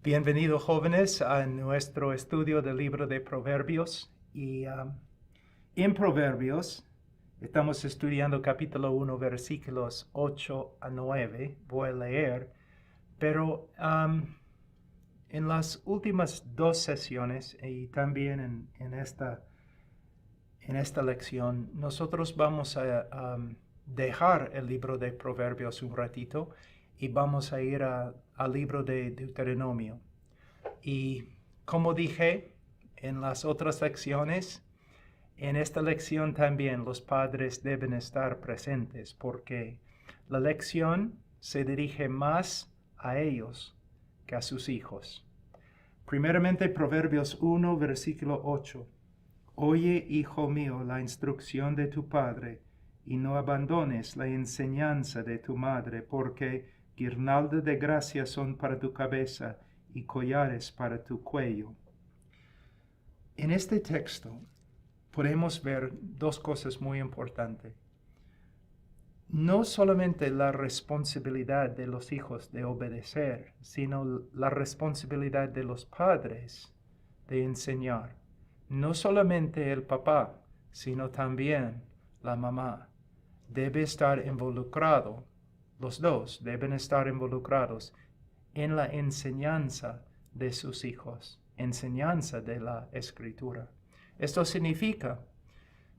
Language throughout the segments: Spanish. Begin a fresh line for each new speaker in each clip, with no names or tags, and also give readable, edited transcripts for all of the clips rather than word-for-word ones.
Bienvenidos jóvenes a nuestro estudio del libro de Proverbios. En Proverbios estamos estudiando capítulo 1, versículos 8 a 9. Voy a leer, pero en las últimas dos sesiones y también en esta lección, nosotros vamos a dejar el libro de Proverbios un ratito y vamos a ir al libro de Deuteronomio. Y como dije en las otras lecciones, en esta lección también los padres deben estar presentes porque la lección se dirige más a ellos que a sus hijos. Primeramente, Proverbios 1, versículo 8. Oye, hijo mío, la instrucción de tu padre, y no abandones la enseñanza de tu madre, porque guirnalda de gracia son para tu cabeza y collares para tu cuello. En este texto podemos ver dos cosas muy importantes. No solamente la responsabilidad de los hijos de obedecer, sino la responsabilidad de los padres de enseñar. No solamente el papá, sino también la mamá. Debe estar involucrado, los dos deben estar involucrados en la enseñanza de sus hijos, enseñanza de la Escritura. Esto significa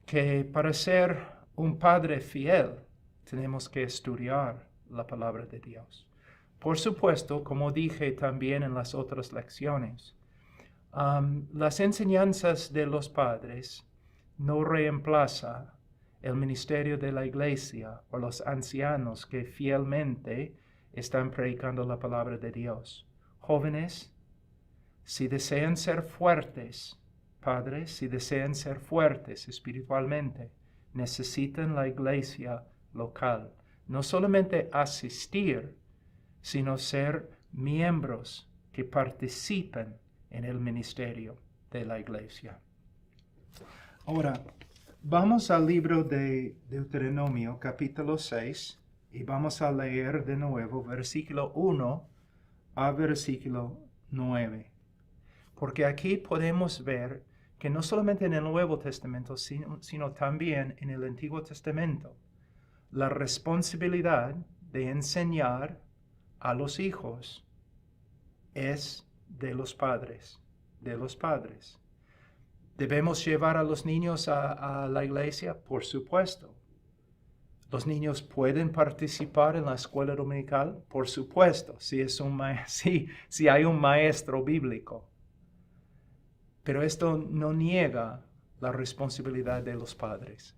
que para ser un padre fiel, tenemos que estudiar la palabra de Dios. Por supuesto, como dije también en las otras lecciones, las enseñanzas de los padres no reemplazan el ministerio de la iglesia o los ancianos que fielmente están predicando la palabra de Dios. Jóvenes, si desean ser fuertes, padres, si desean ser fuertes espiritualmente, necesitan la iglesia local. No solamente asistir, sino ser miembros que participen en el ministerio de la iglesia. Ahora, vamos al libro de Deuteronomio, capítulo 6, y vamos a leer de nuevo versículo 1 a versículo 9. Porque aquí podemos ver que no solamente en el Nuevo Testamento, sino también en el Antiguo Testamento, la responsabilidad de enseñar a los hijos es de los padres, ¿Debemos llevar a los niños a la iglesia? Por supuesto. ¿Los niños pueden participar en la escuela dominical? Por supuesto, si hay un maestro bíblico. Pero esto no niega la responsabilidad de los padres.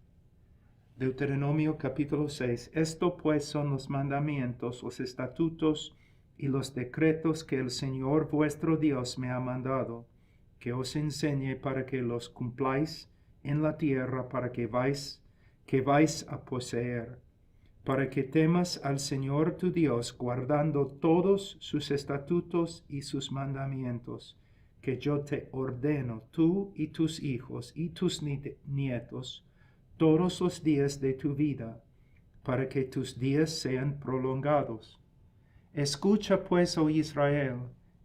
Deuteronomio capítulo 6. Esto pues son los mandamientos, los estatutos y los decretos que el Señor vuestro Dios me ha mandado, que os enseñe para que los cumpláis en la tierra para que vais a poseer, para que temas al Señor tu Dios, guardando todos sus estatutos y sus mandamientos, que yo te ordeno, tú y tus hijos y tus nietos, todos los días de tu vida, para que tus días sean prolongados. Escucha pues, oh Israel,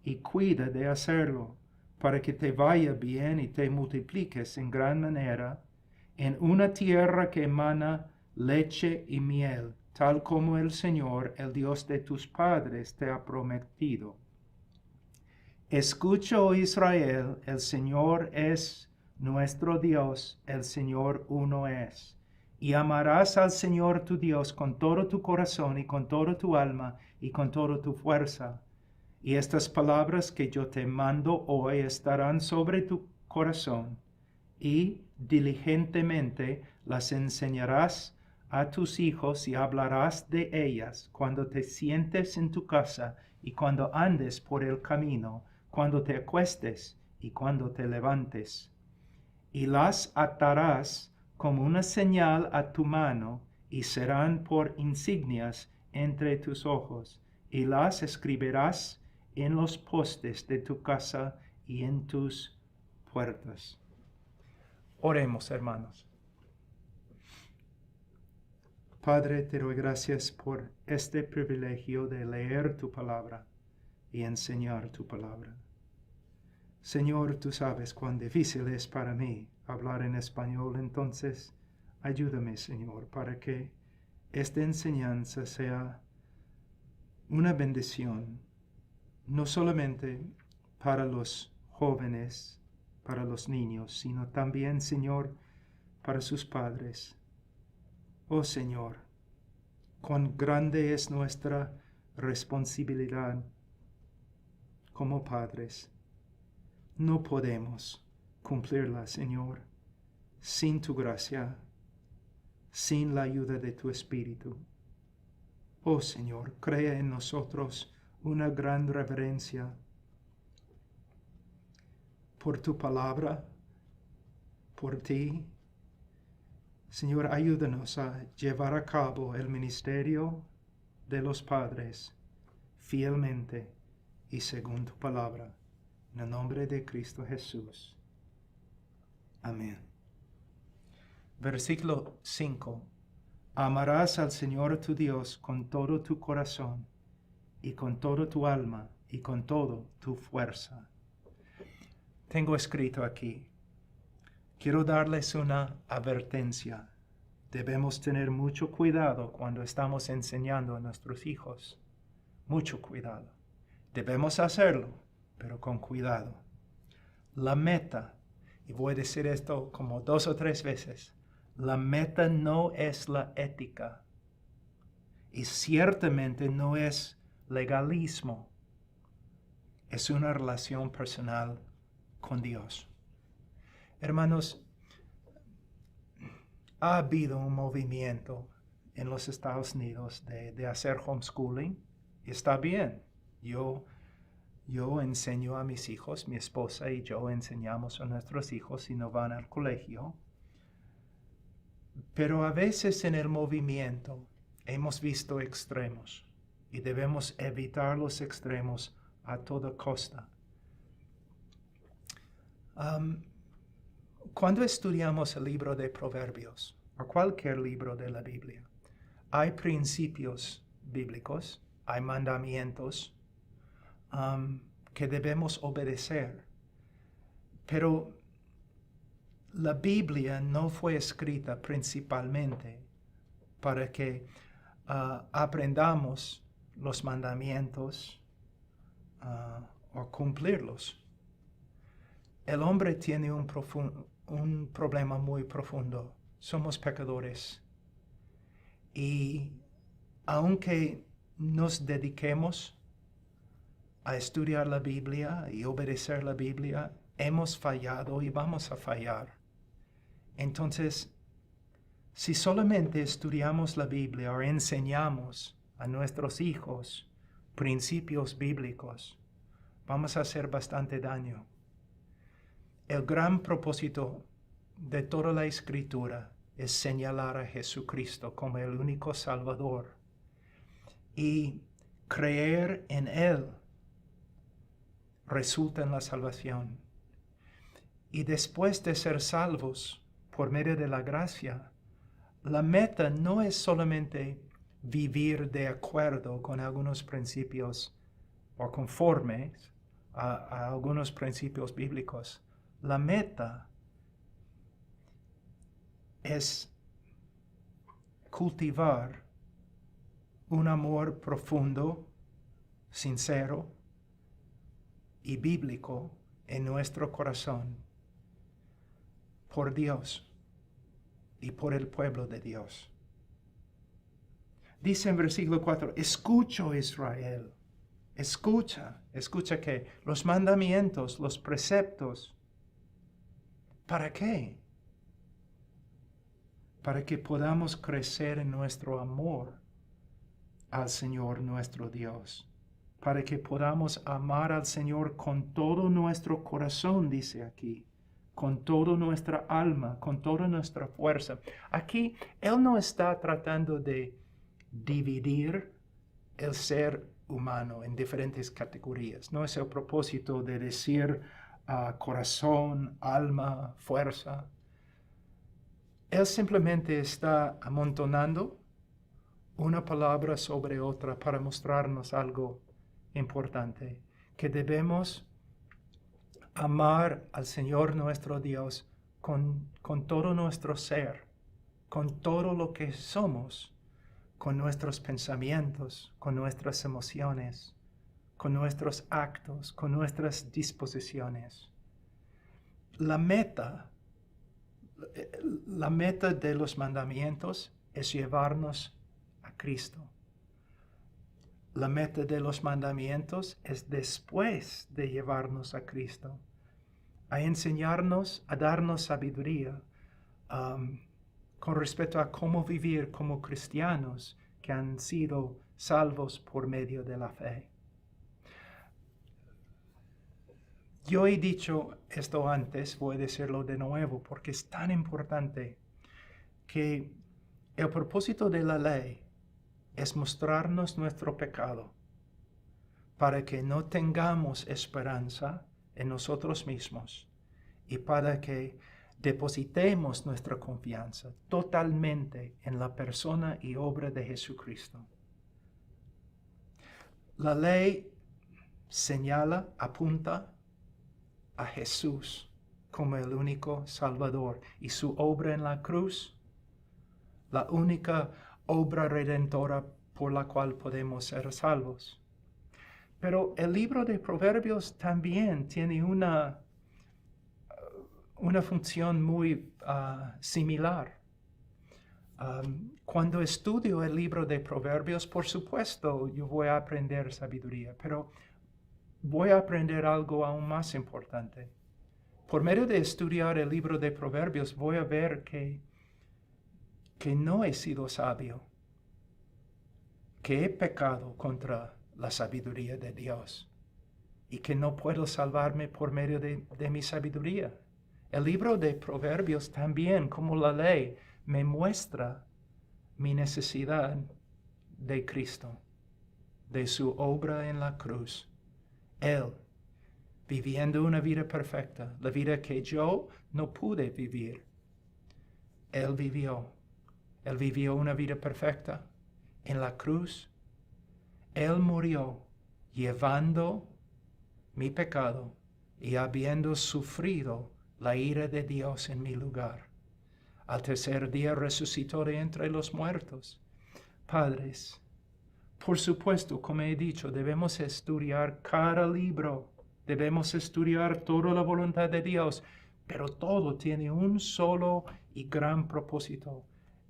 y cuida de hacerlo, para que te vaya bien y te multipliques en gran manera, en una tierra que emana leche y miel, tal como el Señor, el Dios de tus padres, te ha prometido. Escucha, oh Israel, el Señor es nuestro Dios, el Señor uno es. Y amarás al Señor tu Dios con todo tu corazón y con toda tu alma y con toda tu fuerza. Y estas palabras que yo te mando hoy estarán sobre tu corazón, y diligentemente las enseñarás a tus hijos y hablarás de ellas cuando te sientes en tu casa y cuando andes por el camino, cuando te acuestes y cuando te levantes. Y las atarás como una señal a tu mano y serán por insignias entre tus ojos, y las escribirás en los postes de tu casa y en tus puertas. Oremos, hermanos. Padre, te doy gracias por este privilegio de leer tu palabra y enseñar tu palabra. Señor, tú sabes cuán difícil es para mí hablar en español, entonces ayúdame, Señor, para que esta enseñanza sea una bendición, no solamente para los jóvenes, para los niños, sino también, Señor, para sus padres. Oh Señor, cuán grande es nuestra responsabilidad como padres. No podemos cumplirla, Señor, sin tu gracia, sin la ayuda de tu Espíritu. Oh Señor, crea en nosotros una gran reverencia por tu palabra, por ti. Señor, ayúdanos a llevar a cabo el ministerio de los padres fielmente y según tu palabra. En el nombre de Cristo Jesús. Amén. Versículo 5. Amarás al Señor tu Dios con todo tu corazón y con toda tu alma y con toda tu fuerza. Tengo escrito aquí. Quiero darles una advertencia. Debemos tener mucho cuidado cuando estamos enseñando a nuestros hijos. Mucho cuidado. Debemos hacerlo, pero con cuidado. La meta, y voy a decir esto como 2 o 3 veces, la meta no es la ética y ciertamente no es legalismo. Es una relación personal con Dios. Hermanos, ha habido un movimiento en los Estados Unidos de hacer homeschooling y está bien. Yo enseño a mis hijos, mi esposa y yo enseñamos a nuestros hijos si no van al colegio. Pero a veces en el movimiento hemos visto extremos y debemos evitar los extremos a toda costa. Cuando estudiamos el libro de Proverbios o cualquier libro de la Biblia, hay principios bíblicos, hay mandamientos que debemos obedecer. Pero la Biblia no fue escrita principalmente para que aprendamos los mandamientos o cumplirlos. El hombre tiene un problema muy profundo. Somos pecadores. Y aunque nos dediquemos a estudiar la Biblia y obedecer la Biblia, hemos fallado y vamos a fallar. Entonces, si solamente estudiamos la Biblia o enseñamos a nuestros hijos principios bíblicos, vamos a hacer bastante daño. El gran propósito de toda la Escritura es señalar a Jesucristo como el único Salvador y creer en Él resulta en la salvación. Y después de ser salvos por medio de la gracia, la meta no es solamente vivir de acuerdo con algunos principios o conformes a algunos principios bíblicos. La meta es cultivar un amor profundo, sincero y bíblico en nuestro corazón por Dios y por el pueblo de Dios. Dice en versículo 4, escucha Israel, escucha que los mandamientos, los preceptos, ¿para qué? Para que podamos crecer en nuestro amor al Señor nuestro Dios. Para que podamos amar al Señor con todo nuestro corazón, dice aquí, con toda nuestra alma, con toda nuestra fuerza. Aquí, Él no está tratando de dividir el ser humano en diferentes categorías. No es el propósito de decir corazón, alma, fuerza. Él simplemente está amontonando una palabra sobre otra para mostrarnos algo importante, que debemos amar al Señor nuestro Dios con todo nuestro ser, con todo lo que somos, con nuestros pensamientos, con nuestras emociones, con nuestros actos, con nuestras disposiciones. La meta de los mandamientos es llevarnos a Cristo. La meta de los mandamientos es después de llevarnos a Cristo, a enseñarnos, a darnos sabiduría con respecto a cómo vivir como cristianos que han sido salvos por medio de la fe. Yo he dicho esto antes, voy a decirlo de nuevo, porque es tan importante que el propósito de la ley es mostrarnos nuestro pecado para que no tengamos esperanza en nosotros mismos y para que depositemos nuestra confianza totalmente en la persona y obra de Jesucristo. La ley señala, apunta a Jesús como el único Salvador y su obra en la cruz, la única obra redentora por la cual podemos ser salvos. Pero el libro de Proverbios también tiene una función muy similar. Cuando estudio el libro de Proverbios, por supuesto, yo voy a aprender sabiduría, pero voy a aprender algo aún más importante. Por medio de estudiar el libro de Proverbios, voy a ver que no he sido sabio, que he pecado contra la sabiduría de Dios y que no puedo salvarme por medio de mi sabiduría. El libro de Proverbios también, como la ley, me muestra mi necesidad de Cristo, de su obra en la cruz. Él, viviendo una vida perfecta, la vida que yo no pude vivir. Él vivió una vida perfecta en la cruz. Él murió llevando mi pecado y habiendo sufrido la ira de Dios en mi lugar. Al tercer día resucitó de entre los muertos. Padres, por supuesto, como he dicho, debemos estudiar cada libro, debemos estudiar toda la voluntad de Dios, pero todo tiene un solo y gran propósito: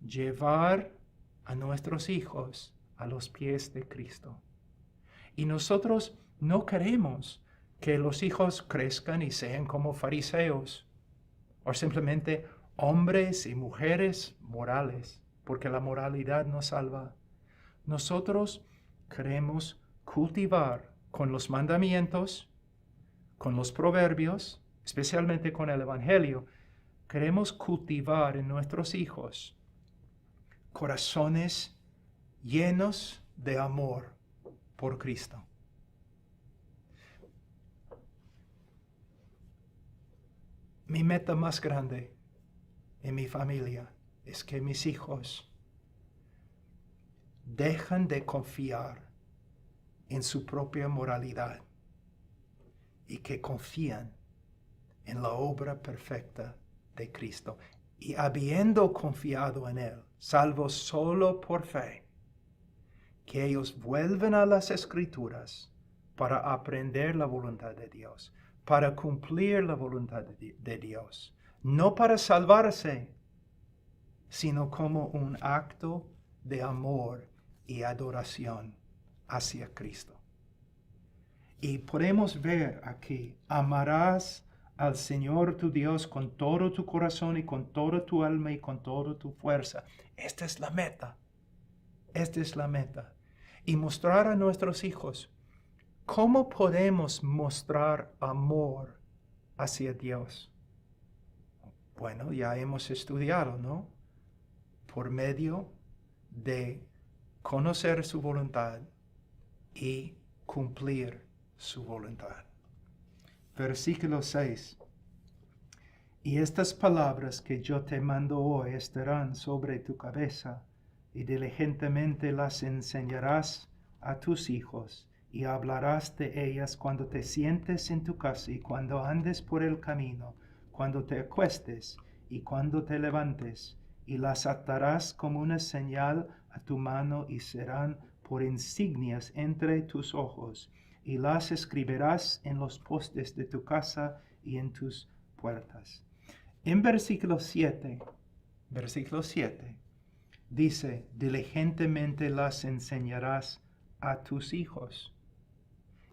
llevar a nuestros hijos a los pies de Cristo. Y nosotros no queremos que los hijos crezcan y sean como fariseos, o simplemente hombres y mujeres morales, porque la moralidad nos salva. Nosotros queremos cultivar con los mandamientos, con los proverbios, especialmente con el Evangelio, queremos cultivar en nuestros hijos corazones llenos de amor por Cristo. Mi meta más grande en mi familia es que mis hijos dejan de confiar en su propia moralidad y que confían en la obra perfecta de Cristo. Y habiendo confiado en Él, salvos solo por fe, que ellos vuelven a las Escrituras para aprender la voluntad de Dios, para cumplir la voluntad de Dios, no para salvarse, sino como un acto de amor y adoración hacia Cristo. Y podemos ver aquí: amarás al Señor tu Dios con todo tu corazón y con toda tu alma y con toda tu fuerza. Esta es la meta. Esta es la meta. Y mostrar a nuestros hijos cómo podemos mostrar amor hacia Dios. Bueno, ya hemos estudiado, ¿no? Por medio de conocer su voluntad y cumplir su voluntad. Versículo 6. Y estas palabras que yo te mando hoy estarán sobre tu cabeza, y diligentemente las enseñarás a tus hijos, y hablarás de ellas cuando te sientes en tu casa y cuando andes por el camino, cuando te acuestes y cuando te levantes, y las atarás como una señal a tu mano y serán por insignias entre tus ojos, y las escribirás en los postes de tu casa y en tus puertas. En versículo 7, dice, diligentemente las enseñarás a tus hijos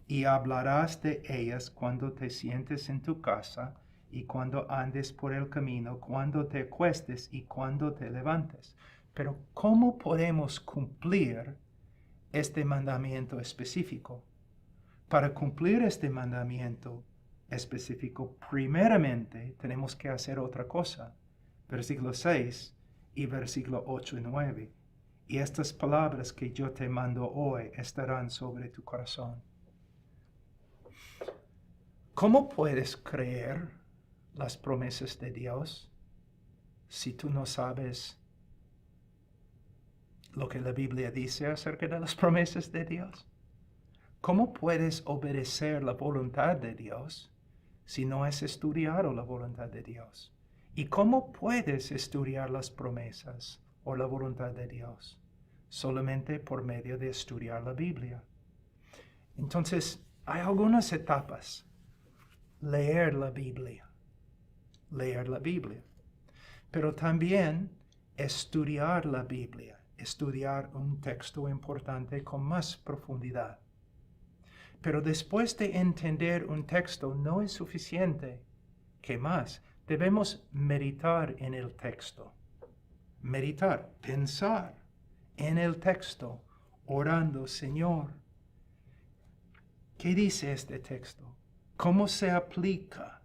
y hablarás de ellas cuando te sientes en tu casa y cuando andes por el camino, cuando te acuestes y cuando te levantes. Pero ¿cómo podemos cumplir este mandamiento específico? Para cumplir este mandamiento específico, primeramente tenemos que hacer otra cosa. Versículo 6 y versículo 8 y 9. Y estas palabras que yo te mando hoy estarán sobre tu corazón. ¿Cómo puedes creer las promesas de Dios si tú no sabes lo que la Biblia dice acerca de las promesas de Dios? ¿Cómo puedes obedecer la voluntad de Dios si no has estudiado la voluntad de Dios? ¿Y cómo puedes estudiar las promesas o la voluntad de Dios? Solamente por medio de estudiar la Biblia. Entonces, hay algunas etapas. Leer la Biblia. Pero también estudiar la Biblia. Estudiar un texto importante con más profundidad. Pero después de entender un texto no es suficiente. ¿Qué más? Debemos meditar en el texto. Meditar, pensar en el texto, orando, Señor, ¿qué dice este texto? ¿Cómo se aplica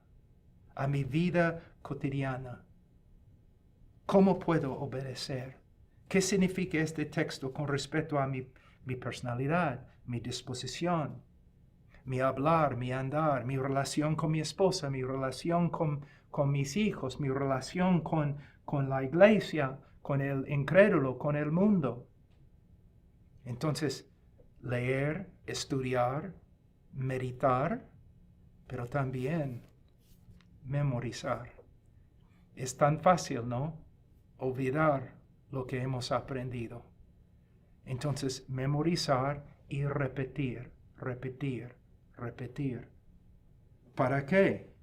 a mi vida cotidiana? ¿Cómo puedo obedecer? ¿Qué significa este texto con respecto a mi personalidad, mi disposición, mi hablar, mi andar, mi relación con mi esposa, mi relación con mis hijos, mi relación con la iglesia, con el incrédulo, con el mundo? Entonces, leer, estudiar, meditar, pero también memorizar. Es tan fácil, ¿no? Olvidar lo que hemos aprendido. Entonces, memorizar y repetir. ¿Para qué?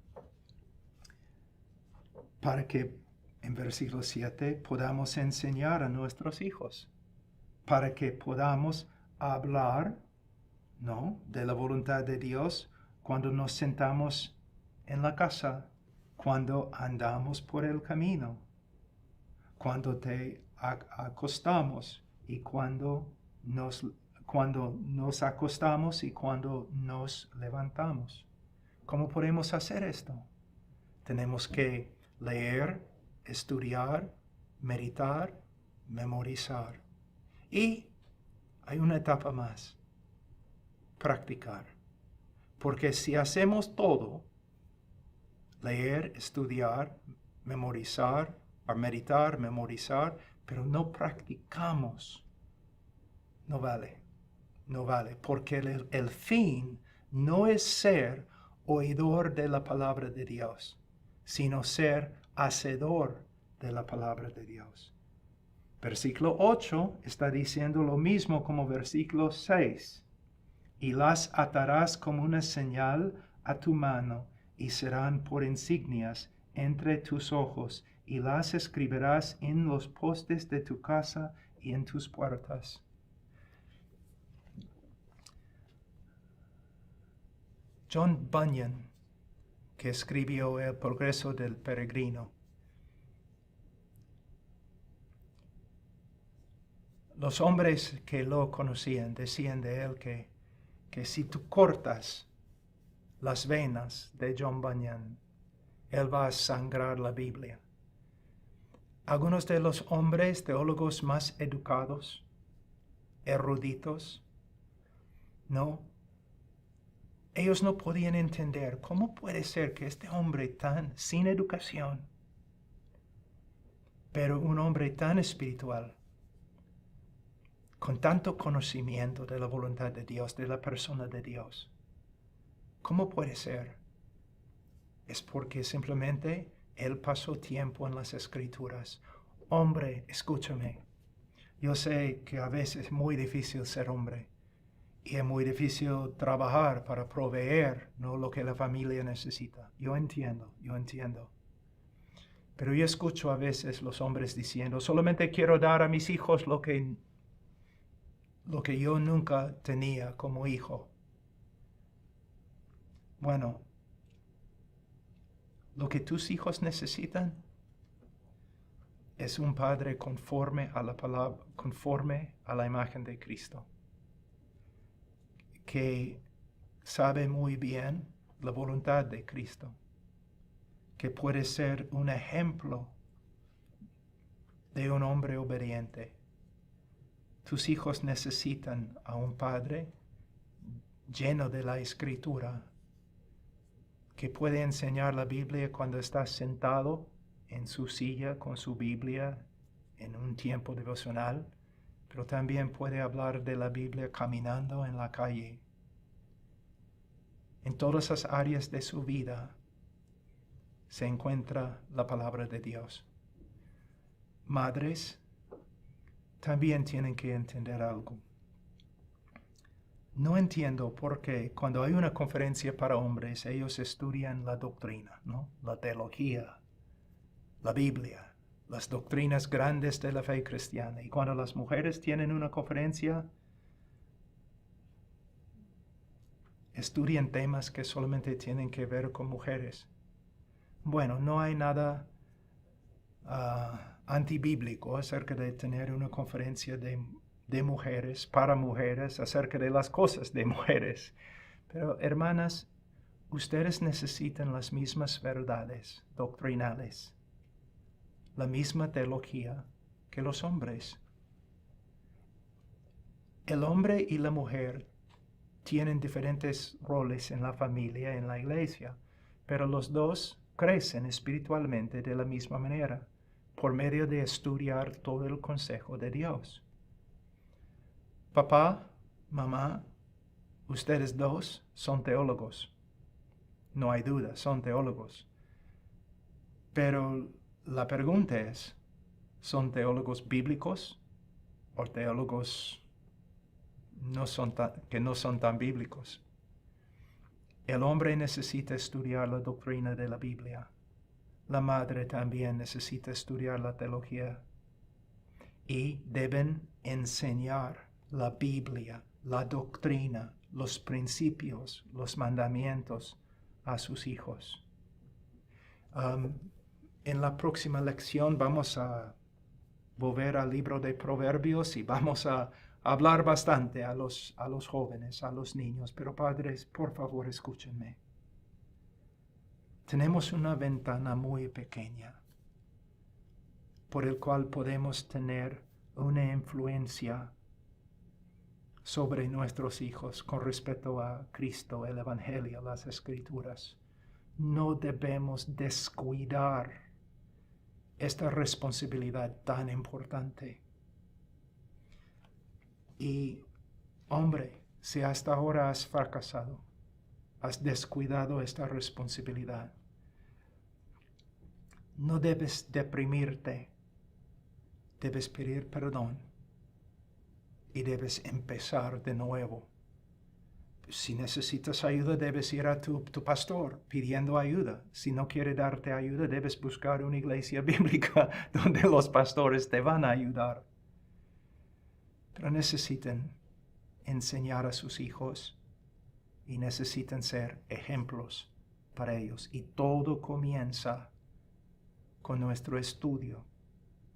Para que en versículo 7 podamos enseñar a nuestros hijos. Para que podamos hablar, ¿no?, de la voluntad de Dios cuando nos sentamos en la casa, cuando andamos por el camino, cuando te acostamos y cuando nos acostamos y cuando nos levantamos. ¿Cómo podemos hacer esto? Tenemos que leer, estudiar, meditar, memorizar. Y hay una etapa más, practicar. Porque si hacemos todo, leer, estudiar, memorizar, meditar, memorizar, pero no practicamos, no vale, porque el fin no es ser oidor de la palabra de Dios, sino ser hacedor de la palabra de Dios. Versículo 8 está diciendo lo mismo como versículo 6. Y las atarás como una señal a tu mano, y serán por insignias entre tus ojos, y las escribirás en los postes de tu casa y en tus puertas. John Bunyan, que escribió El progreso del peregrino, los hombres que lo conocían decían de él que si tú cortas las venas de John Bunyan, él va a sangrar la Biblia. Algunos de los hombres teólogos más educados, eruditos, ellos no podían entender cómo puede ser que este hombre tan sin educación, pero un hombre tan espiritual, con tanto conocimiento de la voluntad de Dios, de la persona de Dios. ¿Cómo puede ser? Es porque simplemente Él pasó tiempo en las Escrituras. Hombre, escúchame. Yo sé que a veces es muy difícil ser hombre y es muy difícil trabajar para proveer, ¿no?, lo que la familia necesita. Yo entiendo. Pero yo escucho a veces los hombres diciendo, solamente quiero dar a mis hijos lo que yo nunca tenía como hijo. Bueno, lo que tus hijos necesitan es un padre conforme a la palabra, conforme a la imagen de Cristo, que sabe muy bien la voluntad de Cristo, que puede ser un ejemplo de un hombre obediente. Tus hijos necesitan a un padre lleno de la Escritura, que puede enseñar la Biblia cuando está sentado en su silla con su Biblia en un tiempo devocional, pero también puede hablar de la Biblia caminando en la calle. En todas las áreas de su vida se encuentra la palabra de Dios. Madres también tienen que entender algo. No entiendo por qué cuando hay una conferencia para hombres, ellos estudian la doctrina, ¿no?, la teología, la Biblia, las doctrinas grandes de la fe cristiana. Y cuando las mujeres tienen una conferencia, estudian temas que solamente tienen que ver con mujeres. Bueno, no hay nada antibíblico acerca de tener una conferencia de mujeres, para mujeres, acerca de las cosas de mujeres. Pero, hermanas, ustedes necesitan las mismas verdades doctrinales, la misma teología que los hombres. El hombre y la mujer tienen diferentes roles en la familia, en la iglesia, pero los dos crecen espiritualmente de la misma manera, por medio de estudiar todo el consejo de Dios. Papá, mamá, ustedes dos son teólogos. No hay duda, son teólogos. Pero la pregunta es, ¿son teólogos bíblicos o teólogos que no son tan bíblicos? El hombre necesita estudiar la doctrina de la Biblia. La madre también necesita estudiar la teología. Y deben enseñar la Biblia, la doctrina, los principios, los mandamientos a sus hijos. En la próxima lección vamos a volver al libro de Proverbios y vamos a hablar bastante a los jóvenes, a los niños. Pero padres, por favor, escúchenme. Tenemos una ventana muy pequeña por el cual podemos tener una influencia sobre nuestros hijos con respecto a Cristo, el Evangelio, las Escrituras. No debemos descuidar esta responsabilidad tan importante. Y, hombre, si hasta ahora has fracasado, has descuidado esta responsabilidad, no debes deprimirte, debes pedir perdón y debes empezar de nuevo. Si necesitas ayuda, debes ir a tu pastor pidiendo ayuda. Si no quiere darte ayuda, debes buscar una iglesia bíblica donde los pastores te van a ayudar. Pero necesitan enseñar a sus hijos y necesitan ser ejemplos para ellos. Y todo comienza con nuestro estudio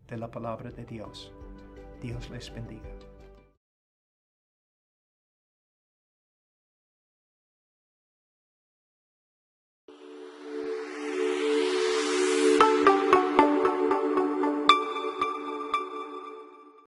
de la palabra de Dios. Dios les bendiga.